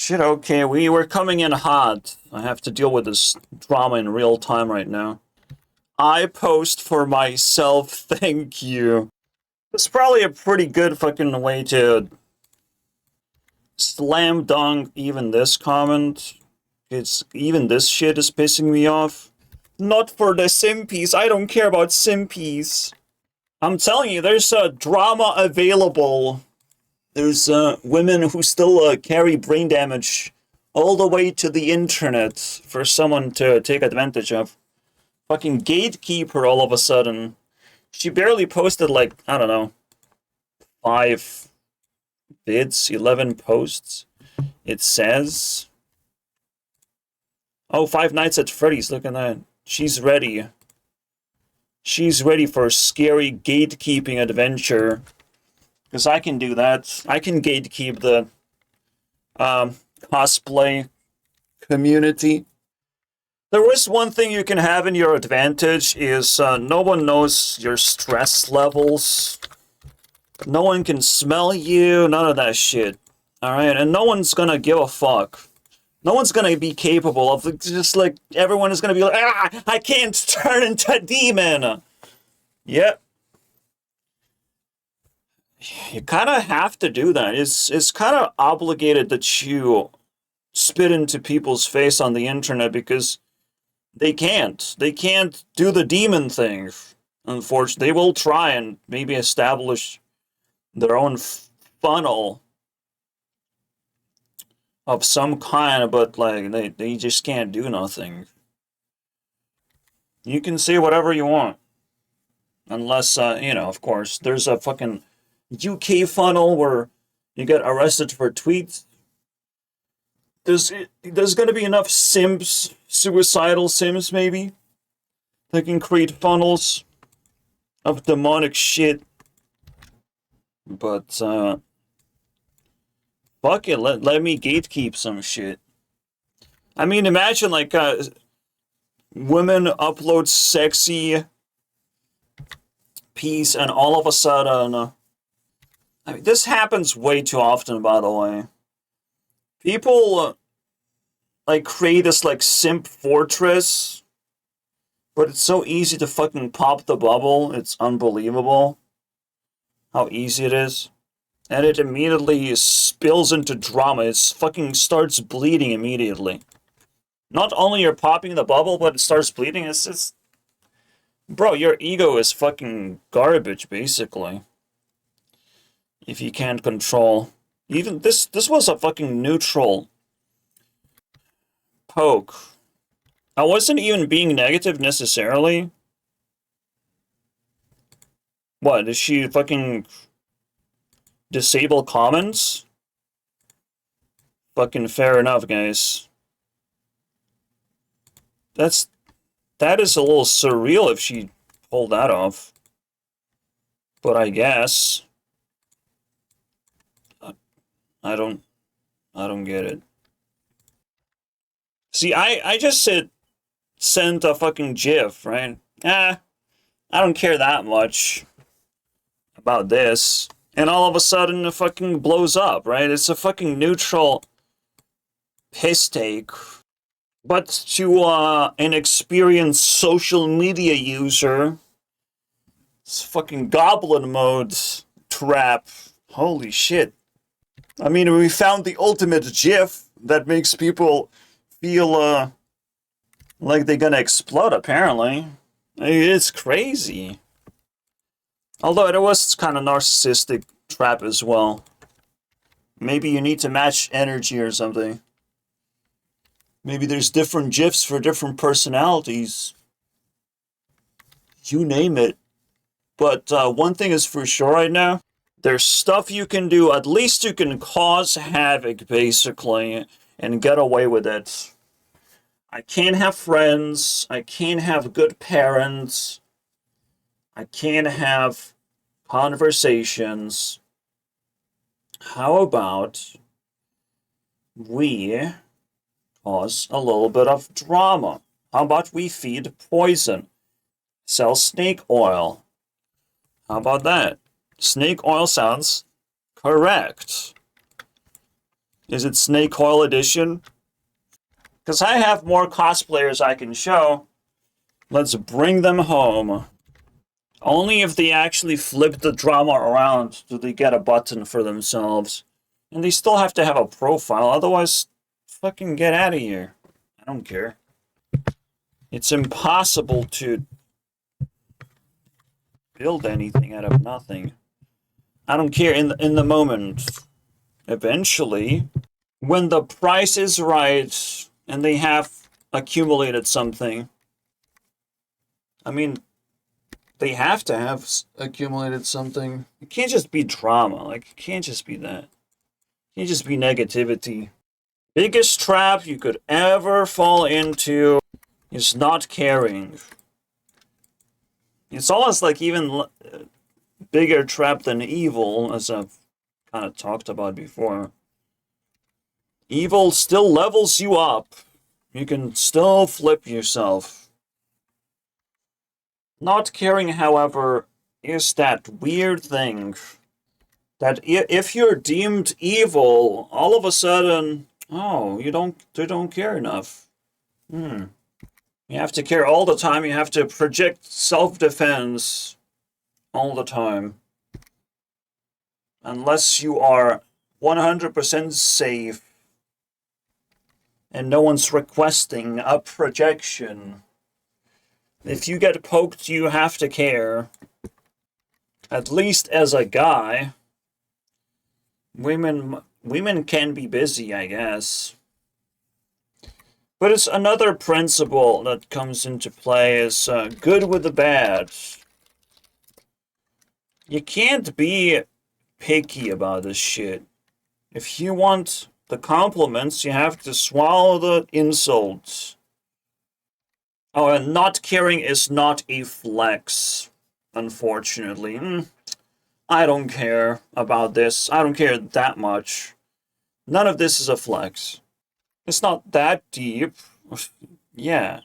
Shit, okay, we were coming in hot. I have to deal with this drama in real time right now. I post for myself, thank you. It's probably a pretty good fucking way to slam dunk even this comment. Even this shit is pissing me off. Not for the simpies, I don't care about simpies. I'm telling you, there's drama available. There's women who still carry brain damage all the way to the internet for someone to take advantage of. Fucking gatekeeper all of a sudden. She barely posted like, I don't know, 5 vids, 11 posts. It says... Oh, 5 Nights at Freddy's, look at that. She's ready. She's ready for a scary gatekeeping adventure. Because I can do that. I can gatekeep the cosplay community. There is one thing you can have in your advantage is no one knows your stress levels. No one can smell you, none of that shit. Alright, and no one's gonna give a fuck. No one's gonna be capable of, just like, everyone is gonna be like, ah, I can't turn into a demon! Yep. You kind of have to do that. It's kind of obligated that you spit into people's face on the internet because they can't. They can't do the demon thing. Unfortunately, they will try and maybe establish their own funnel of some kind, but like they just can't do nothing. You can say whatever you want. Unless, you know, of course, there's a fucking UK funnel where you get arrested for tweets. There's gonna be enough simps, suicidal simps maybe, that can create funnels of demonic shit. But, fuck it, let me gatekeep some shit. I mean, imagine, like, women upload sexy piece and all of a sudden... I mean, this happens way too often, by the way. People, like, create this, like, simp fortress, but it's so easy to fucking pop the bubble. It's unbelievable how easy it is. And it immediately spills into drama. It fucking starts bleeding immediately. Not only you're popping the bubble, but it starts bleeding. It's just... Bro, your ego is fucking garbage, basically. If you can't control... Even this was a fucking neutral poke. I wasn't even being negative necessarily. What, is she fucking disable comments? Fucking fair enough, guys. That is a little surreal if she pulled that off. But I guess... I don't get it. See, I just sent a fucking GIF, right? I don't care that much about this. And all of a sudden it fucking blows up, right? It's a fucking neutral piss take. But to an experienced social media user, it's fucking goblin mode trap. Holy shit. I mean, we found the ultimate GIF that makes people feel, like they're gonna explode, apparently. I mean, it's crazy. Although it was kind of narcissistic trap as well. Maybe you need to match energy or something. Maybe there's different GIFs for different personalities. You name it. But one thing is for sure right now. There's stuff you can do, at least you can cause havoc, basically, and get away with it. I can't have friends, I can't have good parents, I can't have conversations. How about we cause a little bit of drama? How about we feed poison? Sell snake oil. How about that? Snake oil sounds correct. Is it Snake Oil Edition? Because I have more cosplayers I can show. Let's bring them home. Only if they actually flip the drama around do they get a button for themselves. And they still have to have a profile, otherwise, fucking get out of here. I don't care. It's impossible to build anything out of nothing. I don't care in the moment. Eventually, when the price is right and they have accumulated something, I mean, they have to have accumulated something. It can't just be drama. Like, it can't just be that. It can't just be negativity. Biggest trap you could ever fall into is not caring. It's almost like even bigger trap than evil, as I've kind of talked about before. Evil still levels you up. You can still flip yourself. Not caring, however, is that weird thing that if you're deemed evil, all of a sudden, oh, you don't care enough. You have to care all the time. You have to project self-defense all the time. Unless you are 100% safe and no one's requesting a projection. If you get poked, you have to care. At least as a guy. Women can be busy, I guess. But it's another principle that comes into play is good with the bad. You can't be picky about this shit. If you want the compliments, you have to swallow the insults. Oh, and not caring is not a flex, unfortunately. I don't care about this. I don't care that much. None of this is a flex. It's not that deep. Yeah.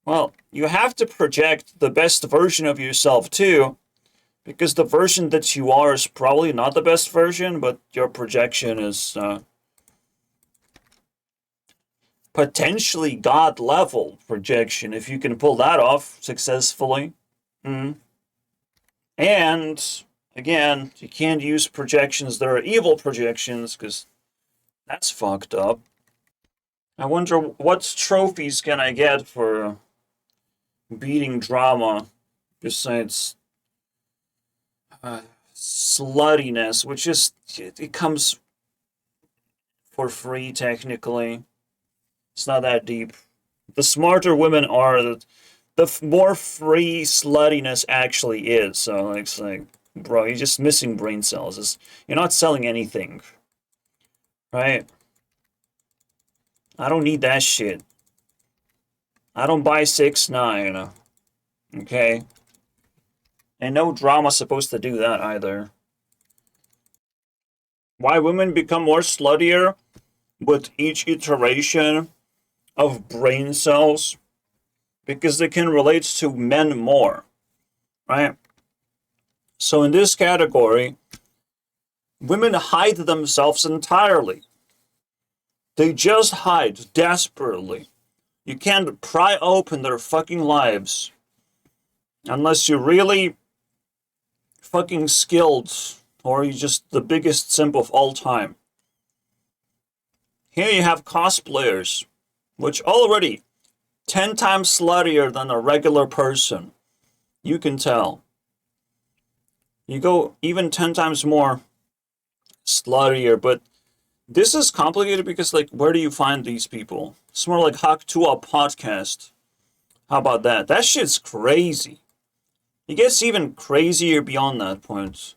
Well, you have to project the best version of yourself, too. Because the version that you are is probably not the best version, but your projection is potentially God-level projection, if you can pull that off successfully. And, again, you can't use projections that are evil projections, because that's fucked up. I wonder what trophies can I get for beating drama, besides sluttiness, which is, it comes for free, technically. It's not that deep. The smarter women are, the more free sluttiness actually is. So it's like, bro, you're just missing brain cells. You're not selling anything, right? I don't need that shit. I don't buy 6ix9ine, okay? And no drama's supposed to do that either. Why women become more sluttier with each iteration of brain cells? Because they can relate to men more, right? So in this category, women hide themselves entirely. They just hide desperately. You can't pry open their fucking lives unless you're really fucking skilled or you're just the biggest simp of all time. Here you have cosplayers, which already 10 times sluttier than a regular person. You can tell. You go even 10 times more sluttier, but this is complicated because, like, where do you find these people? It's more like Hack to a podcast. How about that? That shit's crazy. It gets even crazier beyond that point.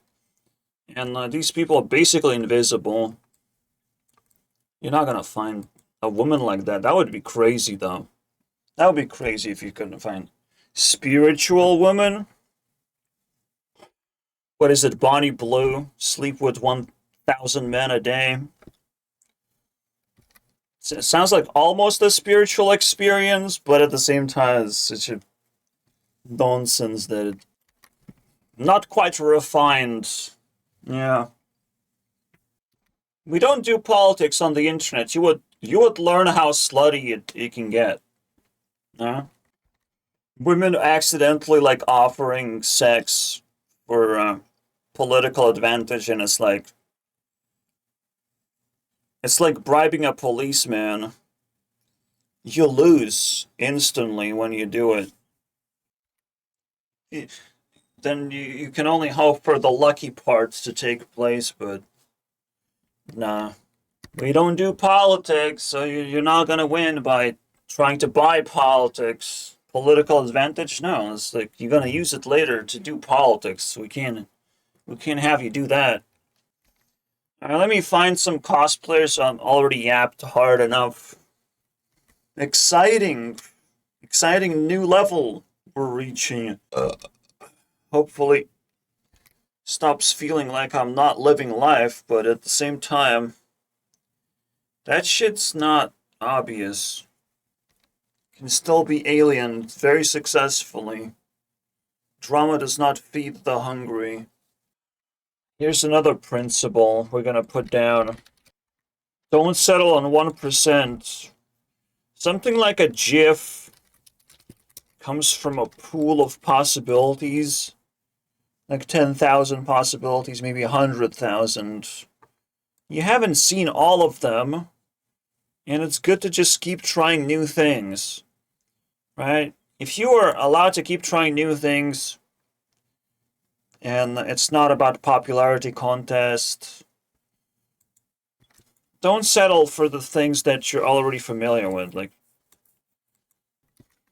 And these people are basically invisible. You're not gonna find a woman like that. That would be crazy, though. That would be crazy if you couldn't find spiritual women. What is it, Bonnie Blue? Sleep with 1,000 men a day. It sounds like almost a spiritual experience, but at the same time, it's such a nonsense that it, not quite refined. Yeah. We don't do politics on the internet. You would learn how slutty it can get. Huh? Women accidentally like offering sex for political advantage, and it's like bribing a policeman. You lose instantly when you do it. Then you can only hope for the lucky parts to take place, but nah. We don't do politics, so you're not gonna win by trying to buy politics. Political advantage? No, it's like you're gonna use it later to do politics. We can't have you do that. Alright, let me find some cosplayers. I'm already yapped hard enough. Exciting, exciting new level we're reaching. Hopefully, stops feeling like I'm not living life, but at the same time, that shit's not obvious. Can still be alien very successfully. Drama does not feed the hungry. Here's another principle we're gonna put down. Don't settle on 1%. Something like a GIF comes from a pool of possibilities. Like 10,000 possibilities, maybe 100,000. You haven't seen all of them, and it's good to just keep trying new things, right? If you are allowed to keep trying new things, and it's not about popularity contest, don't settle for the things that you're already familiar with. Like,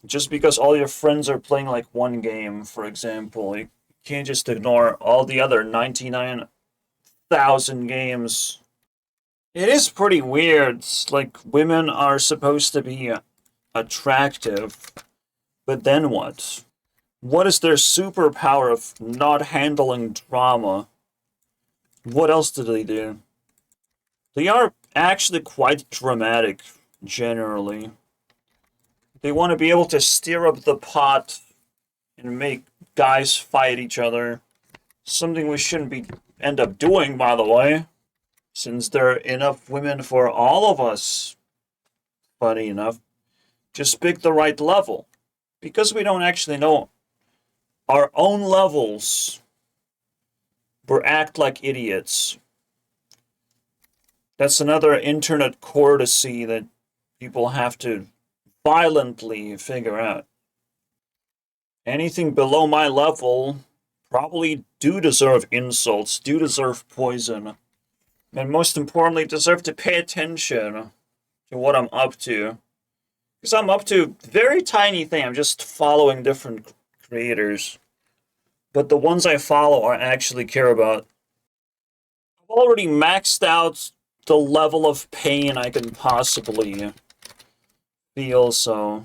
just because all your friends are playing like one game, for example, you can't just ignore all the other 99,000 games. It is pretty weird. It's like women are supposed to be attractive, but then what? What is their superpower of not handling drama? What else do they do? They are actually quite dramatic, generally. They want to be able to stir up the pot and make guys fight each other. Something we shouldn't be end up doing, by the way, since there are enough women for all of us. Funny enough, just pick the right level. Because we don't actually know our own levels, we act like idiots. That's another internet courtesy that people have to violently figure out. Anything below my level probably do deserve insults, do deserve poison, and most importantly, deserve to pay attention to what I'm up to. Because I'm up to very tiny thing. I'm just following different creators. But the ones I follow I actually care about. I've already maxed out the level of pain I can possibly feel, so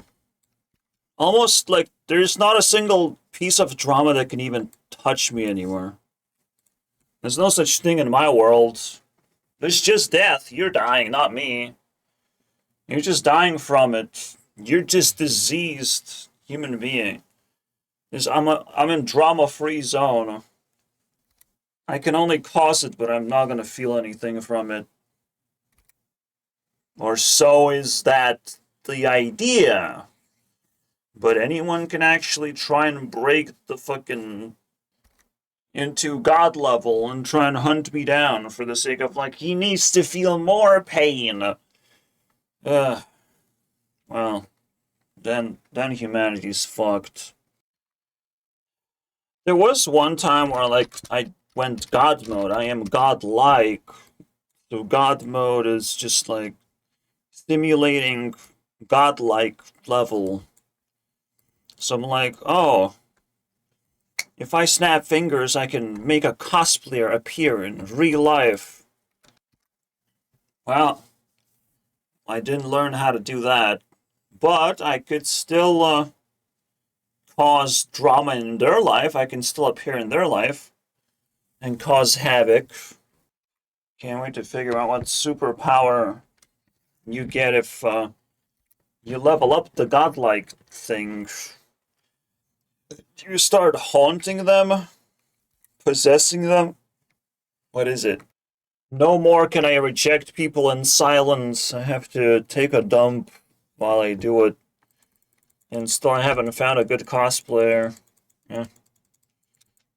almost like there's not a single piece of drama that can even touch me anymore. There's no such thing in my world. There's just death. You're dying, not me. You're just dying from it. You're just diseased human being. I'm in drama-free zone. I can only cause it, but I'm not gonna feel anything from it. Or so is that the idea. But anyone can actually try and break the fucking into God level and try and hunt me down for the sake of like he needs to feel more pain. Well, then humanity's fucked. There was one time where like I went God mode. I am godlike. So God mode is just like simulating godlike level. So I'm like, oh, if I snap fingers, I can make a cosplayer appear in real life. Well, I didn't learn how to do that, but I could still cause drama in their life. I can still appear in their life and cause havoc. Can't wait to figure out what superpower you get if you level up the godlike thing. Do you start haunting them? Possessing them? What is it? No more can I reject people in silence. I have to take a dump while I do it. And still I haven't found a good cosplayer. Yeah.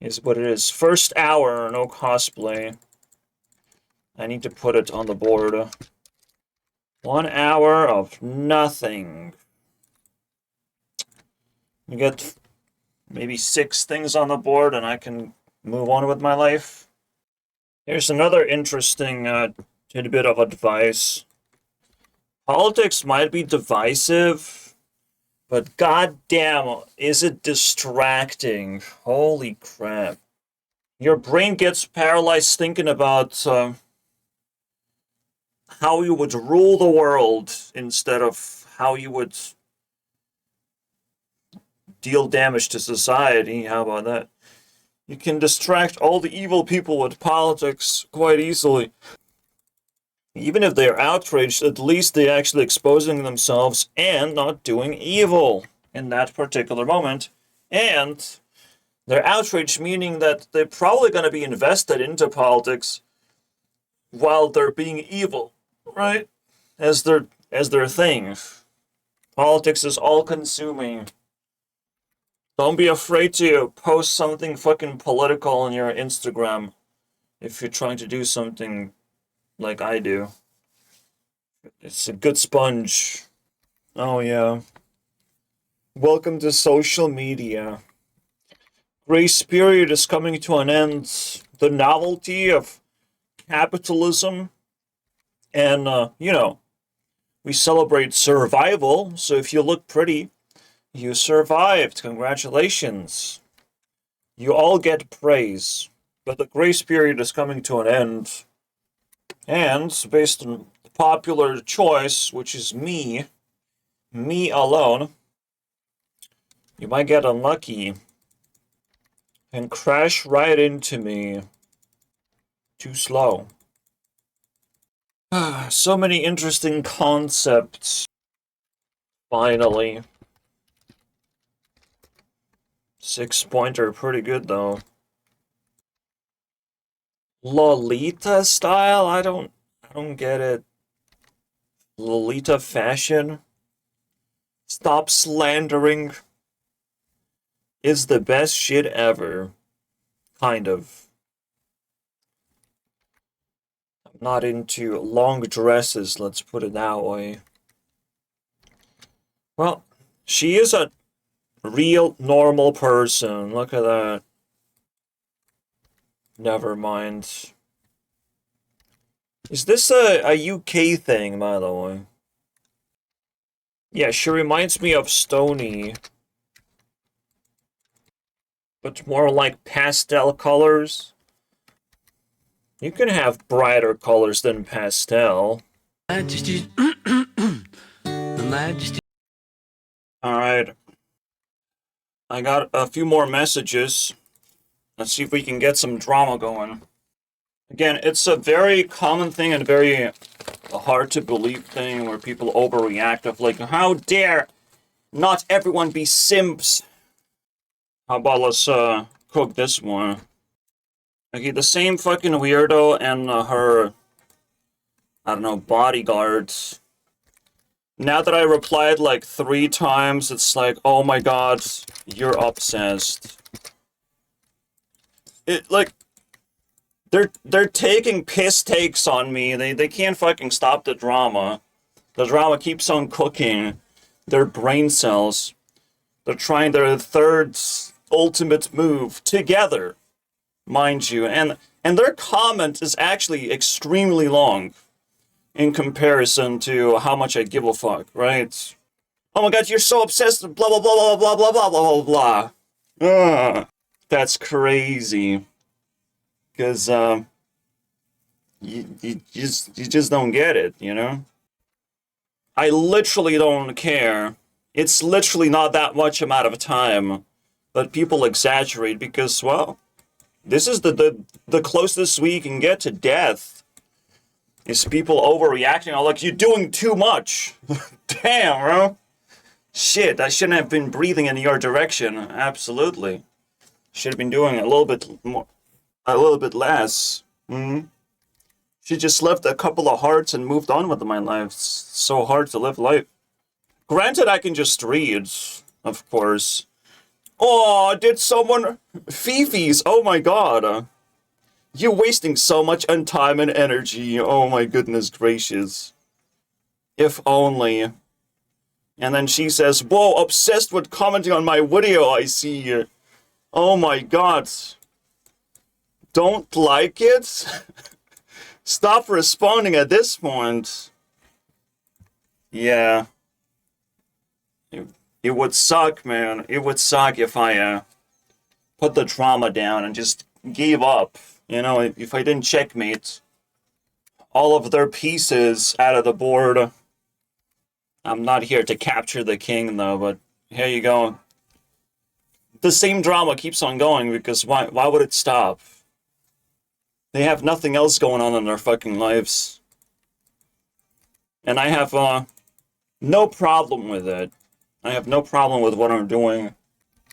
Is what it is. First hour, no cosplay. I need to put it on the board. 1 hour of nothing. You get maybe 6 things on the board and I can move on with my life. Here's another interesting tidbit of advice. Politics might be divisive, but goddamn, is it distracting? Holy crap. Your brain gets paralyzed thinking about how you would rule the world instead of how you would deal damage to society. How about that? You can distract all the evil people with politics quite easily. Even if they're outraged, at least they're actually exposing themselves and not doing evil in that particular moment. And they're outraged, meaning that they're probably going to be invested into politics while they're being evil, right? As their thing. Politics is all-consuming. Don't be afraid to post something fucking political on your Instagram if you're trying to do something like I do. It's a good sponge. Oh, yeah. Welcome to social media. Grace period is coming to an end. The novelty of capitalism. And, we celebrate survival. So if you look pretty, you survived. Congratulations. You all get praise. But the grace period is coming to an end. And based on popular choice, which is me alone, you might get unlucky and crash right into me. Too slow. So many interesting concepts. Finally. 6-pointer, pretty good though. Lolita style? I don't get it. Lolita fashion? Stop slandering. Is the best shit ever. Kind of. I'm not into long dresses, let's put it that way. Well, she is a real normal person. Look at that. Never mind. Is this a UK thing, by the way? Yeah, she reminds me of Stony. But more like pastel colors. You can have brighter colors than pastel. Majesty. Majesty. Alright. I got a few more messages. Let's see if we can get some drama going. Again, it's a very common thing and very hard to believe thing where people overreact of like, how dare not everyone be simps? How about let's cook this one. Okay, the same fucking weirdo and her, I don't know, bodyguards. Now that I replied like 3 times, it's like, oh my god, you're obsessed. It, like, they're taking piss takes on me. They can't fucking stop the drama. The drama keeps on cooking. Their brain cells. They're trying their third ultimate move together, mind you. And their comment is actually extremely long in comparison to how much I give a fuck, right? Oh my god, you're so obsessed with blah blah blah blah blah blah blah blah blah. That's crazy. Because you just don't get it, you know? I literally don't care. It's literally not that much amount of time. But people exaggerate because, well, this is the closest we can get to death. Is people overreacting. I'm like, you're doing too much. Damn, bro. Shit, I shouldn't have been breathing in your direction. Absolutely. Should have been doing a little bit more, a little bit less. She just left a couple of hearts and moved on with my life. It's so hard to live life. Granted, I can just read, of course. Oh, did someone... Fifi's, oh my god. You're wasting so much time and energy. Oh my goodness gracious. If only. And then she says, whoa, obsessed with commenting on my video, I see you. Oh my god. Don't like it? Stop responding at this point. Yeah. It would suck, man. It would suck if I put the drama down and just gave up. You know, if I didn't checkmate all of their pieces out of the board. I'm not here to capture the king, though, but here you go. The same drama keeps on going, because why would it stop? They have nothing else going on in their fucking lives. And I have no problem with it. I have no problem with what I'm doing.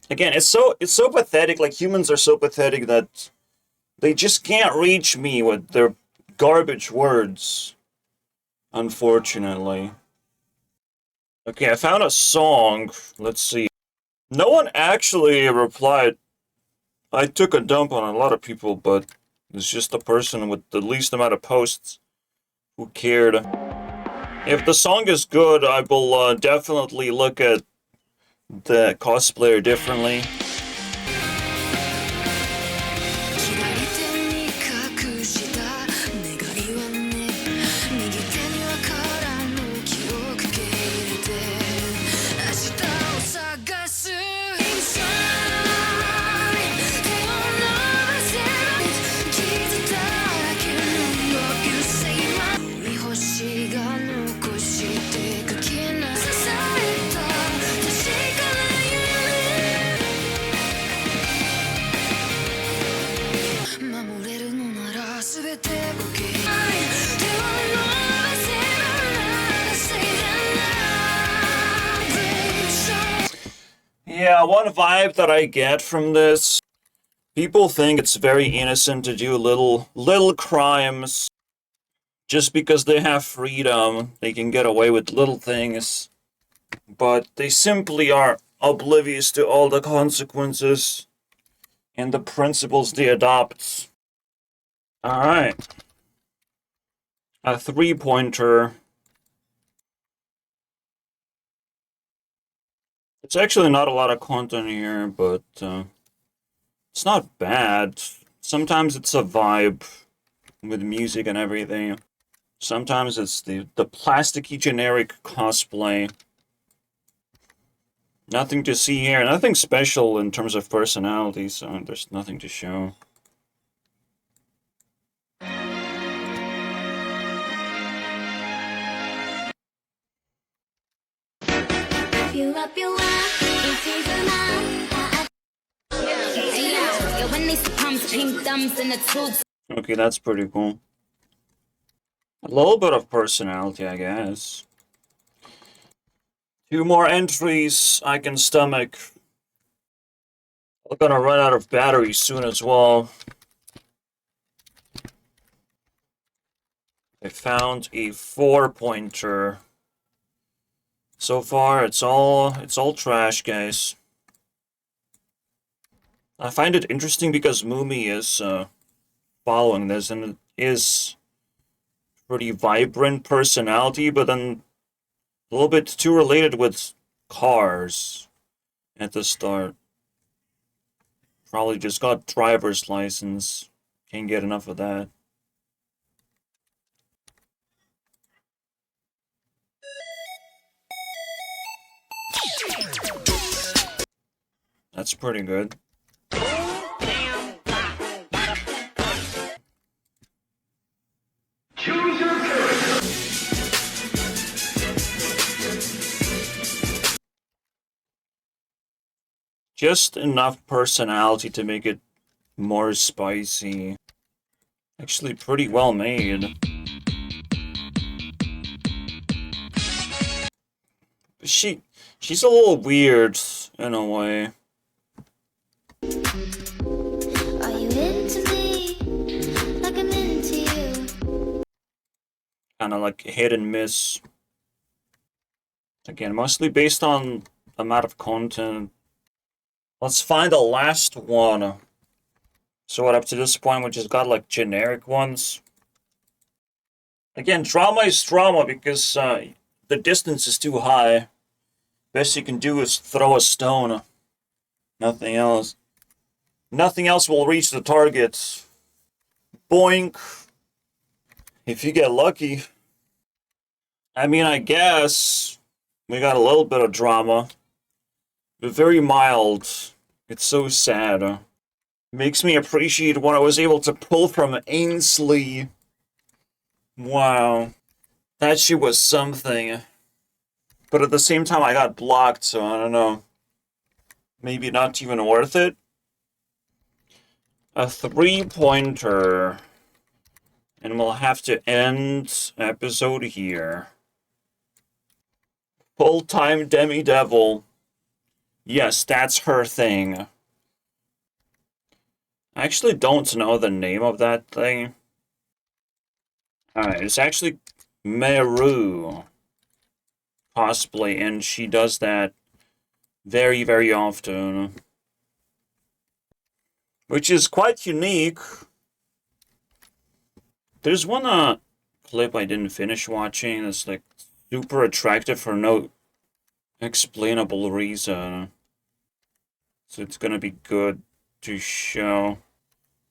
Again, it's so pathetic. Like, humans are so pathetic that they just can't reach me with their garbage words. Unfortunately. Okay, I found a song. Let's see. No one actually replied. I took a dump on a lot of people, but it's just the person with the least amount of posts who cared. If the song is good, I will definitely look at the cosplayer differently. Yeah, one vibe that I get from this, people think it's very innocent to do little crimes. Just because they have freedom, they can get away with little things. But they simply are oblivious to all the consequences and the principles they adopt. Alright. A 3-pointer. It's actually not a lot of content here, but it's not bad. Sometimes it's a vibe with music and everything. Sometimes it's the plasticky generic cosplay. Nothing to see here. Nothing special in terms of personality, so there's nothing to show. Okay, that's pretty cool. A little bit of personality, I guess. 2 more entries I can stomach. I'm gonna run out of battery soon as well. I found a 4-pointer. So far, it's all trash, guys. I find it interesting because Mumi is following this, and it is pretty vibrant personality, but then a little bit too related with cars at the start. Probably just got driver's license. Can't get enough of that. That's pretty good. Choose your character. Just enough personality to make it more spicy. Actually pretty well made. She's a little weird in a way. kind of like hit and miss. Again, mostly based on the amount of content. Let's find the last one. So what, up to this point, we just got like generic ones. Again, drama is drama because the distance is too high. Best you can do is throw a stone. Nothing else. Nothing else will reach the target. Boink. If you get lucky. I mean, I guess we got a little bit of drama. But very mild. It's so sad. Makes me appreciate what I was able to pull from Ainsley. Wow. That shit was something. But at the same time, I got blocked, so I don't know. Maybe not even worth it. A 3-pointer. And we'll have to end episode here. Full-time demi-devil. Yes, that's her thing. I actually don't know the name of that thing. Alright, it's actually Meru cosplay, and she does that very, very often. Which is quite unique. There's one clip I didn't finish watching that's like super attractive for no explainable reason. So it's gonna be good to show.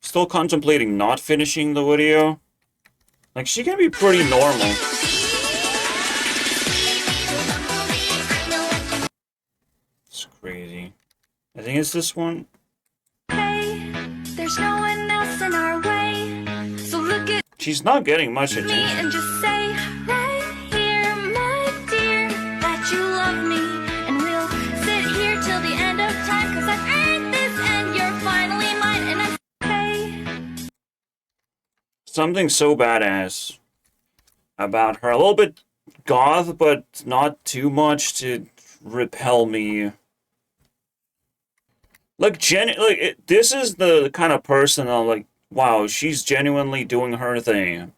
Still contemplating not finishing the video. Like, she can be pretty normal. It's crazy. I think it's this one. Hey, there's no one else in our way. So look at She's not getting much me attention. and just say right here, my dear, that you love me. And we'll sit here till the end of time, 'cause I've earned this and you're finally mine. And I'm hey. Something so badass about her. A little bit goth, but not too much to repel me. Like, this is the kind of person I'm like, wow, she's genuinely doing her thing.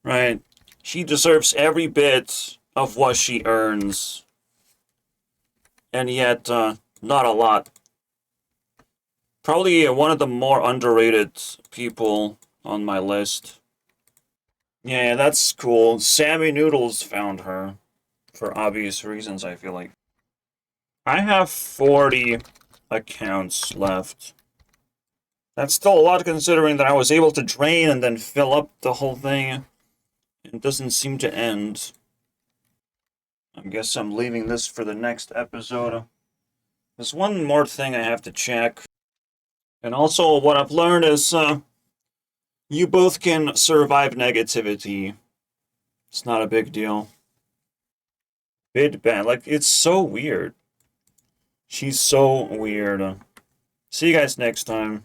Right? She deserves every bit of what she earns. And yet, not a lot. Probably one of the more underrated people on my list. Yeah, that's cool. Sammy Noodles found her. For obvious reasons, I feel like. I have 40 accounts left. That's still a lot considering that I was able to drain and then fill up the whole thing. It doesn't seem to end. I guess I'm leaving this for the next episode. There's one more thing I have to check. And also, what I've learned is, you both can survive negativity. It's not a big deal. Bid ban. Like, it's so weird. She's so weird. See you guys next time.